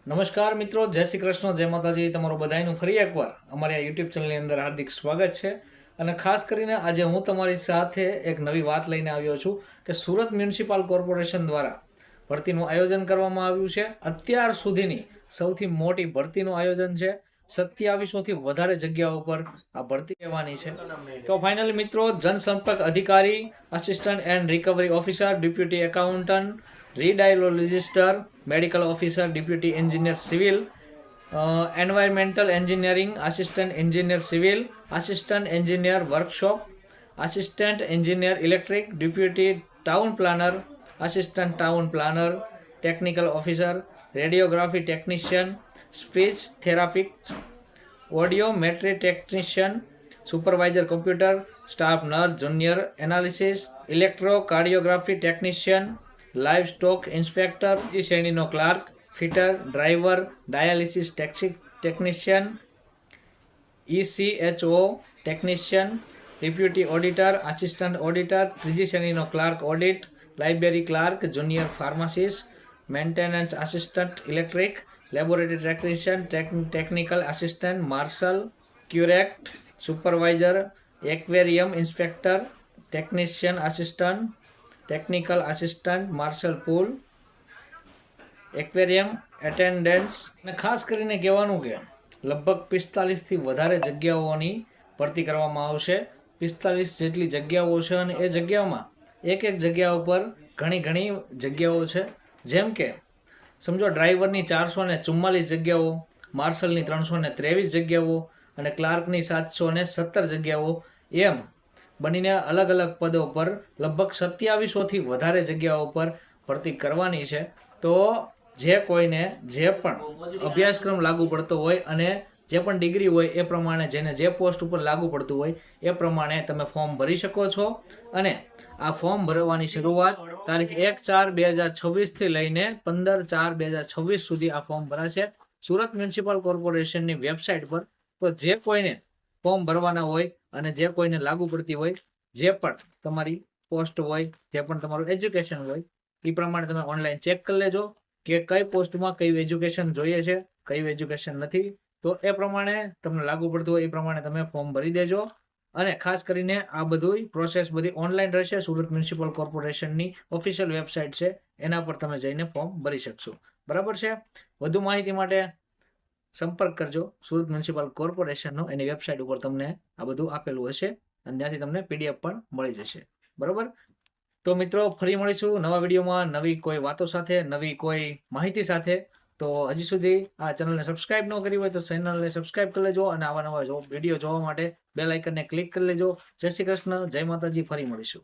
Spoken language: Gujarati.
નમસ્કાર મિત્રો, જય શ્રી કૃષ્ણ, જય માતાજી. તમારું બધાનું ફરી એકવાર અમારી આ યુટ્યુબ ચેનલની અંદર હાર્દિક સ્વાગત છે. અને ખાસ કરીને આજે હું તમારી સાથે એક નવી વાત લઈને આવ્યો છું કે સુરત મ્યુનિસિપલ કોર્પોરેશન દ્વારા ભરતીનું આયોજન કરવામાં આવ્યું છે. અત્યાર સુધીની સૌથી મોટી ભરતીનું આયોજન છે. 2700થી વધારે જગ્યાઓ પર આ ભરતી લેવાની છે. તો ફાઇનલી મિત્રો, જનસંપર્ક અધિકારી, assistant and recovery officer, deputy accountant, radiologist, medical officer, deputy engineer civil, environmental engineering, assistant engineer civil, assistant engineer workshop, assistant engineer electric, deputy town planner, assistant town planner, technical officer, radiography technician, speech therapist, audiometry technician, supervisor computer, staff nurse, junior analysis, electrocardiography technician, livestock inspector, બીજી શ્રેણીનો clerk, fitter, driver, dialysis technician, ECHO technician, deputy auditor, assistant auditor, ત્રીજી શ્રેણીનો clerk audit, library clerk, junior pharmacist, maintenance assistant electric, laboratory technician, technical assistant, marshal, curator, supervisor, aquarium inspector, technician assistant, technical assistant, marshal pool, aquarium attendants. અને ખાસ કરીને કહેવાનું કે લગભગ 45થી વધારે જગ્યાઓની ભરતી કરવામાં આવશે. 45 જેટલી જગ્યાઓ છે અને એ જગ્યાઓમાં એક જગ્યા ઉપર ઘણી જગ્યાઓ છે. જેમ કે સમજો ડ્રાઈવરની 444 જગ્યાઓ, માર્શલની 323 જગ્યાઓ અને ક્લાર્કની 717 જગ્યાઓ, એમ બનીને અલગ અલગ પદો પર લગભગ 2700થી વધારે જગ્યાઓ પર ભરતી કરવાની છે. તો જે કોઈને જે પણ અભ્યાસક્રમ લાગુ પડતો હોય અને જે પણ ડિગ્રી હોય એ પ્રમાણે જેને જે પોસ્ટ ઉપર લાગુ પડતું હોય એ પ્રમાણે તમે ફોર્મ ભરી શકો છો. અને આ ફોર્મ ભરવાની શરૂઆત તારીખ 1/4/2026 લઈને 15/4/2026 સુધી આ ફોર્મ ભરાશે સુરત મ્યુનિસિપલ કોર્પોરેશનની વેબસાઇટ પર. તો જે કોઈને ફોર્મ ભરવાના હોય અને જે કોઈને લાગુ પડતી હોય, જે પણ તમારી પોસ્ટ હોય, જે પણ તમારું એજ્યુકેશન હોય, એ પ્રમાણે તમે ઓનલાઈન ચેક કરી લેજો કે કઈ પોસ્ટમાં કયું એજ્યુકેશન જોઈએ છે, કયું એજ્યુકેશન નથી. તો એ પ્રમાણે તમને લાગુ પડતું હોય એ પ્રમાણે તમે ફોર્મ ભરી દેજો. અને ખાસ કરીને આ બધું પ્રોસેસ બધી ઓનલાઈન રહેશે. સુરત મ્યુનિસિપલ કોર્પોરેશનની ઓફિશિયલ વેબસાઇટ છે, એના પર તમે જઈને ફોર્મ ભરી શકશો. બરાબર છે. વધુ માહિતી માટે સંપર્ક કરજો સુરત મ્યુનિસિપલ કોર્પોરેશનનો. એની વેબસાઇટ ઉપર તમને આ બધું આપેલું હશે અને ત્યાંથી તમને PDF પણ મળી જશે. બરાબર. તો મિત્રો, ફરી મળીશું નવા વિડીયોમાં, નવી કોઈ વાતો સાથે, નવી કોઈ માહિતી સાથે. તો હજી સુધી આ ચેનલને સબસ્ક્રાઇબ ન કરી હોય તો ચેનલને સબસ્ક્રાઇબ કરી લેજો અને આવા નવા વિડીયો જોવા માટે બેલ આઇકનને ક્લિક કરી લેજો. જય શ્રી કૃષ્ણ, જય માતાજી. ફરી મળીશું.